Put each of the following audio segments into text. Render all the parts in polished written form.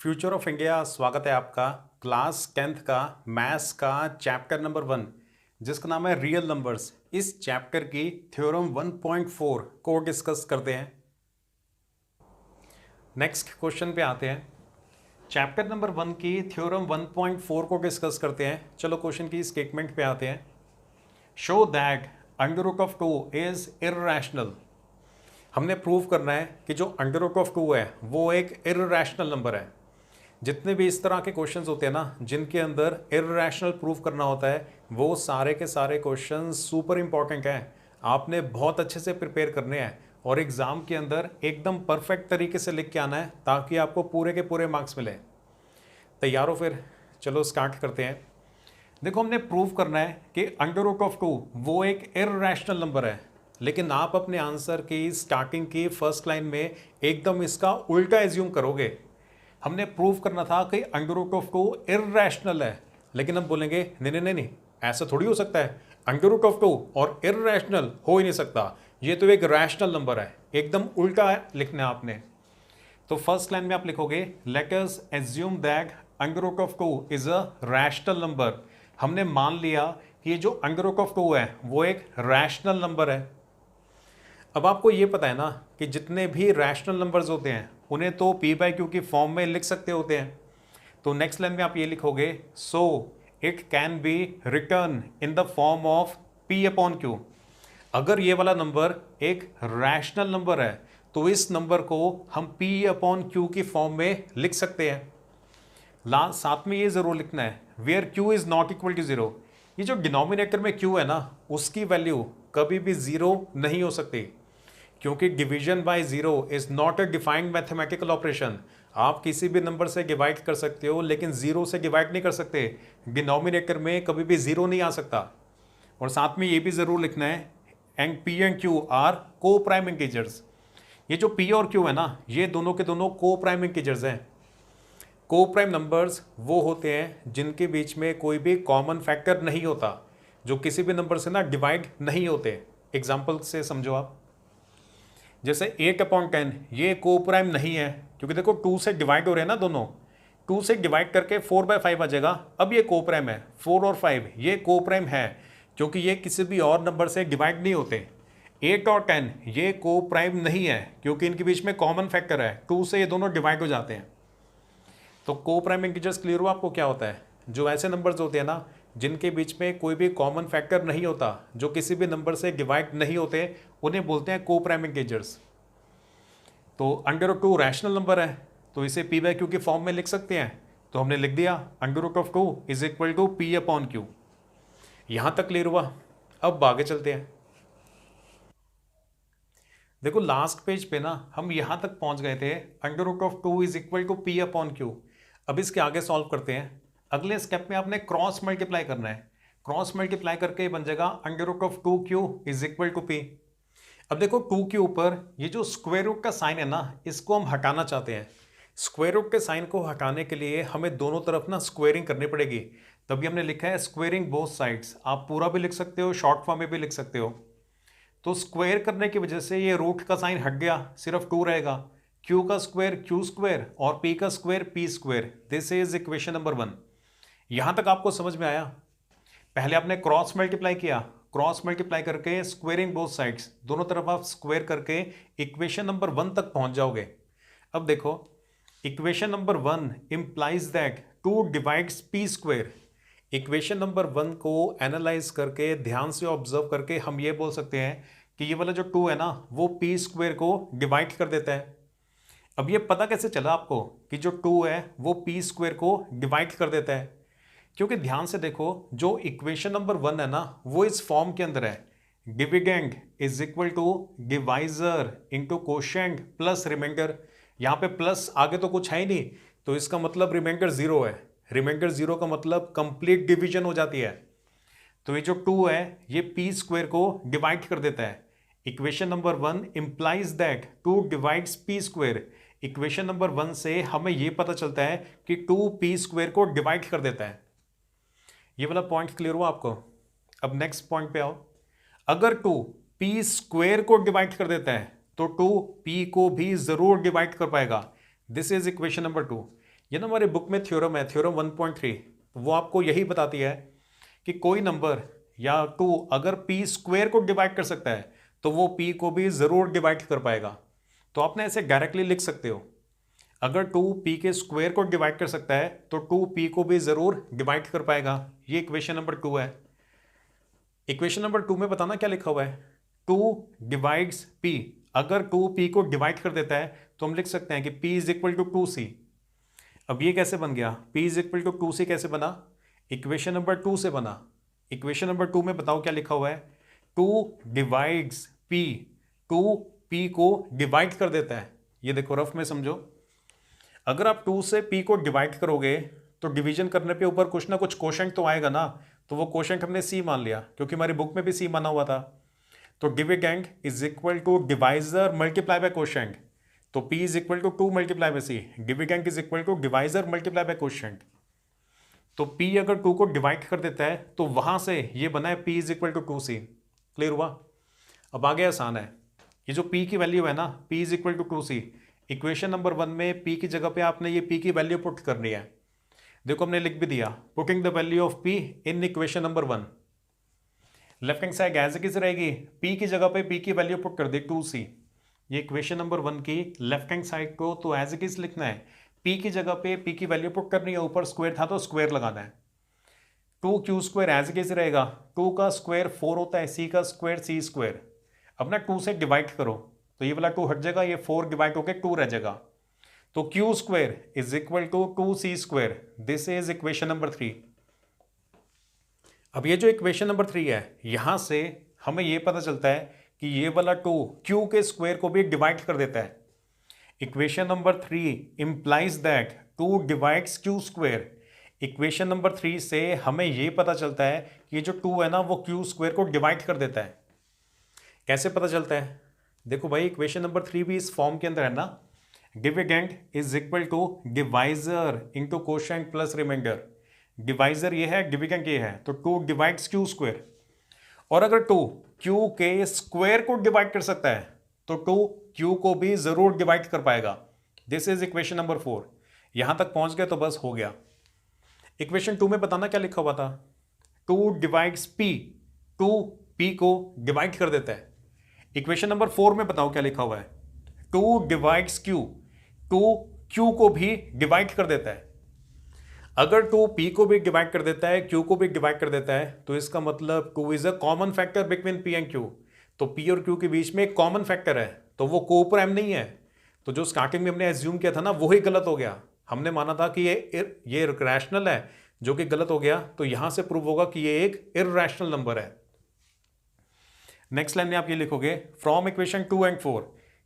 Future of India स्वागत है आपका क्लास 10th का मैथ्स का चैप्टर नंबर 1 जिसका नाम है रियल नंबर्स। इस चैप्टर की थ्योरम 1.4 को डिस्कस करते हैं। नेक्स्ट क्वेश्चन पे आते हैं। चैप्टर नंबर 1 की थ्योरम 1.4 को डिस्कस करते हैं। चलो क्वेश्चन की स्टेटमेंट पे आते हैं। Show that under root of 2 is irrational. हमने प्रूव करना है कि जो अंडर रूट ऑफ 2 है वो एक इर्रेशनल नंबर है। जितने भी इस तरह के क्वेश्चंस होते हैं ना जिनके अंदर इर्रेशनल प्रूफ करना होता है वो सारे के सारे क्वेश्चंस सुपर इंपॉर्टेंट हैं। आपने बहुत अच्छे से प्रिपेयर करने हैं और एग्ज़ाम के अंदर एकदम परफेक्ट तरीके से लिख के आना है ताकि आपको पूरे के पूरे मार्क्स मिले। तैयार हो फिर? चलो स्टार्ट करते हैं। देखो, हमने प्रूव करना है कि अंडर रूट ऑफ 2 वो एक इर्रेशनल नंबर है, लेकिन आप अपने आंसर की स्टार्टिंग की फर्स्ट लाइन में एकदम इसका उल्टा एज्यूम करोगे। हमने प्रूव करना था कि अंडर रूट ऑफ 2 इर्रेशनल है, लेकिन हम बोलेंगे नहीं नहीं नहीं नहीं, ऐसा थोड़ी हो सकता है। अंडर रूट ऑफ 2 और इर्रेशनल हो ही नहीं सकता, ये तो एक रैशनल नंबर है। एकदम उल्टा है लिखना है आपने। तो फर्स्ट लाइन में आप लिखोगे let us assume that under root of 2 is a rational number. हमने मान लिया कि ये जो अंडर रूट ऑफ 2 है वो एक रैशनल नंबर है। अब आपको ये पता है ना कि जितने भी रैशनल नंबर्स होते हैं उन्हें तो पी बाई क्यू की फॉर्म में लिख सकते होते हैं। तो नेक्स्ट लाइन में आप ये लिखोगे so it can be return in the form of P upon Q. अगर ये वाला नंबर एक रैशनल नंबर है तो इस नंबर को हम पी अपॉन क्यू की फॉर्म में लिख सकते हैं। लास्ट साथ में ये जरूर लिखना है where q is not equal to zero. ये जो डिनोमिनेटर में क्यू है ना उसकी वैल्यू कभी भी जीरो नहीं हो सकती, क्योंकि division by zero is not a defined mathematical operation. आप किसी भी नंबर से डिवाइड कर सकते हो लेकिन जीरो से डिवाइड नहीं कर सकते। डिनोमिनेटर में कभी भी जीरो नहीं आ सकता। और साथ में ये भी जरूर लिखना है and P and Q R को प्राइम इंटीजर्स। ये जो पी और क्यू है ना ये दोनों के दोनों को प्राइम इंटीजर्स हैं। को प्राइम नंबर्स वो होते हैं जिनके बीच में कोई भी कॉमन फैक्टर नहीं होता, जो किसी भी नंबर से ना डिवाइड नहीं होते। एग्जाम्पल से समझो आप, जैसे 8/10 ये को प्राइम नहीं है क्योंकि देखो 2 से डिवाइड हो रहे हैं ना दोनों। 2 से डिवाइड करके 4/5 आ जाएगा। अब ये को प्राइम है। 4 और 5 ये को प्राइम है क्योंकि ये किसी भी और नंबर से डिवाइड नहीं होते। 8 और 10 ये को प्राइम नहीं है क्योंकि इनके बीच में कॉमन फैक्टर है। 2 से ये दोनों डिवाइड हो जाते हैं। तो को प्राइम इंटीजर्स क्लियर हुआ आपको क्या होता है? जो ऐसे नंबर्स होते हैं ना जिनके बीच में कोई भी कॉमन फैक्टर नहीं होता, जो किसी भी नंबर से डिवाइड नहीं होते, उन्हें बोलते हैं को प्राइम इंटीजर्स। तो अंडर रूट 2 रैशनल नंबर है तो इसे पी बाई क्यू की फॉर्म में लिख सकते हैं। तो हमने लिख दिया under root of 2 is equal to p upon q. यहां तक क्लियर हुआ? अब आगे चलते हैं। देखो लास्ट पेज पे ना हम यहां तक पहुंच गए थे under root of 2 is equal to p upon q. अब इसके आगे सॉल्व करते हैं। अगले स्टेप में आपने क्रॉस मल्टीप्लाई करना है। क्रॉस मल्टीप्लाई करके बन जाएगा under root of 2q is equal to p. अब देखो 2 के ऊपर ये जो स्क्वायर रूट का साइन है ना इसको हम हटाना चाहते हैं। स्क्वायर रूट के साइन को हटाने के लिए हमें दोनों तरफ ना स्क्वेयरिंग करनी पड़ेगी। तभी हमने लिखा है स्क्वेयरिंग बोथ साइड्स। आप पूरा भी लिख सकते हो, शॉर्ट फॉर्म में भी लिख सकते हो। तो स्क्वायर करने की वजह से ये रूट का साइन हट गया, सिर्फ 2 रहेगा। q का स्क्वायर q स्क्वायर और p का square p square. This is equation number 1। यहां तक आपको समझ में आया? पहले आपने क्रॉस मल्टीप्लाई किया, क्रॉस मल्टीप्लाई करके स्क्वेयरिंग बोथ साइड्स, दोनों तरफ आप स्क्वायर करके इक्वेशन नंबर 1 तक पहुंच जाओगे। अब देखो equation number 1 implies that 2 divides P square. Equation number 1 को एनालाइज करके ध्यान से ऑब्जर्व करके हम ये बोल सकते हैं कि ये वाला जो 2 है ना वो पी स्क्वायर को डिवाइड कर देता है। अब ये पता कैसे चला आपको कि जो 2 है वो पी स्क्वायर को डिवाइड कर देता है? क्योंकि ध्यान से देखो जो इक्वेशन नंबर 1 है ना वो इस फॉर्म के अंदर है dividend is equal to divisor into quotient plus remainder. यहाँ पे प्लस आगे तो कुछ है ही नहीं, तो इसका मतलब रिमाइंडर 0 है। रिमाइंडर 0 का मतलब कंप्लीट डिवीजन हो जाती है। तो ये जो 2 है ये पी स्क्वायर को डिवाइड कर देता है। Equation number 1 implies that 2 divides P square. Equation number 1 से हमें यह पता चलता है कि 2 पी स्क्वायर को डिवाइड कर देता है। ये वाला पॉइंट क्लियर हुआ आपको? अब नेक्स्ट पॉइंट पे आओ। अगर 2 पी स्क्वायर को डिवाइड कर देता है तो 2 पी को भी जरूर डिवाइड कर पाएगा। This is equation number 2। ये ना हमारे बुक में थ्योरम है, थ्योरम 1.3, वो आपको यही बताती है कि कोई नंबर या टू अगर पी स्क्वायर को डिवाइड कर सकता है तो वो पी को भी ज़रूर डिवाइड कर पाएगा। तो आपने ऐसे डायरेक्टली लिख सकते हो, अगर टू पी के स्क्वायर को डिवाइड कर सकता है तो टू पी को भी ज़रूर डिवाइड कर पाएगा। ये इक्वेशन नंबर 2 है। इक्वेशन नंबर 2 में बताना क्या लिखा हुआ है, 2 डिवाइड्स p। अगर 2 p को डिवाइड कर देता है तो हम लिख सकते हैं कि p is equal to 2c। अब ये कैसे बन गया, p is equal to 2c कैसे बना, इक्वेशन नंबर 2 से बना। इक्वेशन नंबर 2 में बताओ क्या लिखा हुआ है, 2 डिवाइड्स p, 2 p को डिवाइड कर देता है। ये देखो रफ में समझो, अगर आप 2 से p को डिवाइड करोगे तो डिवीजन करने पे ऊपर कुछ ना कुछ कोशेंट तो आएगा ना, तो वो कोशेंट हमने c मान लिया क्योंकि हमारी बुक में भी c माना हुआ था। तो dividend is equal to divisor multiply by quotient, तो p is equal to 2 multiply by c, dividend is equal to divisor multiply by quotient. तो p अगर 2 को डिवाइड कर देता है तो वहां से ये बना है p is equal to 2c। Clear हुआ। अब आगे आसान है, ये जो p की वैल्यू है ना, p is equal to 2c, equation number 1 में p की जगह पे आपने ये p की वैल्यू पुट करनी है। देखो हमने लिख भी दिया, putting the value of p in equation number 1। Left hand side as it is रहेगी, p की जगह पे p की वैल्यू पुट कर दी 2c। ये इक्वेशन नंबर 1 की लेफ्ट हैंड साइड को तो एज इट इज लिखना है, p की जगह पे p की वैल्यू पुट करनी है, ऊपर स्क्वायर था तो स्क्वायर लगाना है। 2q square as it is रहेगा, 2 का स्क्वायर 4 होता है, c का स्क्वायर c स्क्वायर। अब ना 2 से डिवाइड करो तो ये वाला 2 हट जाएगा, ये 4 डिवाइड होकर 2 रह जाएगा। तो q square is equal to 2c square, this is equation number 3। अब ये जो इक्वेशन नंबर 3 है, यहां से हमें ये पता चलता है कि ये वाला 2 q के स्क्वायर को भी डिवाइड कर देता है। Equation number 3 implies that 2 divides q square. Equation number 3 से हमें ये पता चलता है कि ये जो 2 है ना वो q स्क्वायर को डिवाइड कर देता है। कैसे पता चलता है, देखो भाई इक्वेशन नंबर 3 भी इस फॉर्म के अंदर है ना, dividend is equal to divisor into quotient plus remainder. Divisor ये है, डिविडेंड ये है, तो 2 डिवाइड्स q स्क्वायर। और अगर 2 q के स्क्वायर को डिवाइड कर सकता है तो 2 q को भी जरूर डिवाइड कर पाएगा। This is equation number 4। यहां तक पहुंच गए तो बस हो गया। इक्वेशन 2 में बताना क्या लिखा हुआ था, 2 डिवाइड्स p, 2 p को डिवाइड कर देता है। इक्वेशन नंबर 4 में बताओ क्या लिखा हुआ है, 2 डिवाइड्स q, 2 q को भी डिवाइड कर देता है। अगर 2 p को भी डिवाइड कर देता है, q को भी डिवाइड कर देता है, तो इसका मतलब 2 is a common factor between p and q। तो p और q के बीच में एक कॉमन फैक्टर है, तो वो को प्राइम नहीं है। तो जो स्टार्टिंग में हमने एज्यूम किया था ना, वही गलत हो गया। हमने माना था कि ये रैशनल है, जो कि गलत हो गया। तो यहां से प्रूव होगा कि ये एक इररैशनल नंबर है। नेक्स्ट लाइन में आप ये लिखोगे, फ्रॉम इक्वेशन 2 एंड 4,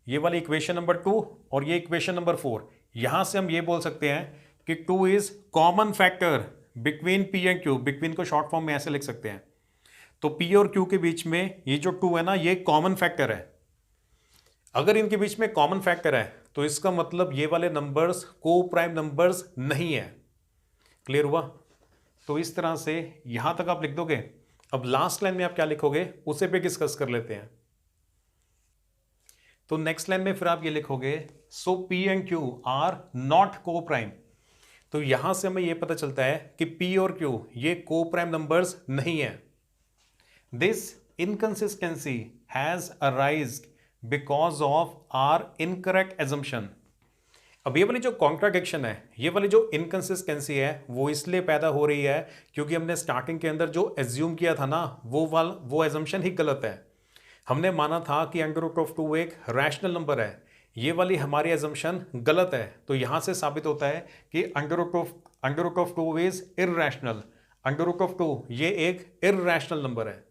ये वाली इक्वेशन नंबर 2 और ये इक्वेशन नंबर 4, यहां से हम ये बोल सकते हैं कि 2 is common factor between p and q। Between को शॉर्ट फॉर्म में ऐसे लिख सकते हैं। तो p और q के बीच में ये जो 2 है ना, ये कॉमन फैक्टर है। अगर इनके बीच में कॉमन फैक्टर है तो इसका मतलब ये वाले नंबर्स को प्राइम नंबर्स नहीं है। क्लियर हुआ। तो इस तरह से यहां तक आप लिख दोगे। अब लास्ट लाइन में आप क्या लिखोगे उसे भी डिस्कस कर लेते हैं। तो नेक्स्ट लाइन में फिर आप ये लिखोगे, so p and q are not coprime. तो यहां से हमें यह पता चलता है कि p और q ये को प्राइम नंबर्स नहीं है। This inconsistency has arised because of our incorrect assumption. अब ये वाली जो कॉन्ट्राडिक्शन है, ये वाली जो इनकंसिस्टेंसी है, वो इसलिए पैदा हो रही है क्योंकि हमने स्टार्टिंग के अंदर जो एज्यूम किया था ना, वो एजम्पशन ही गलत है। हमने माना था कि अंडर रूट ऑफ 2 एक रैशनल नंबर है। ये वाली हमारी एजम्पशन गलत है। तो यहां से साबित होता है कि under root of 2 is irrational. Under root of 2 ये एक इररैशनल नंबर है।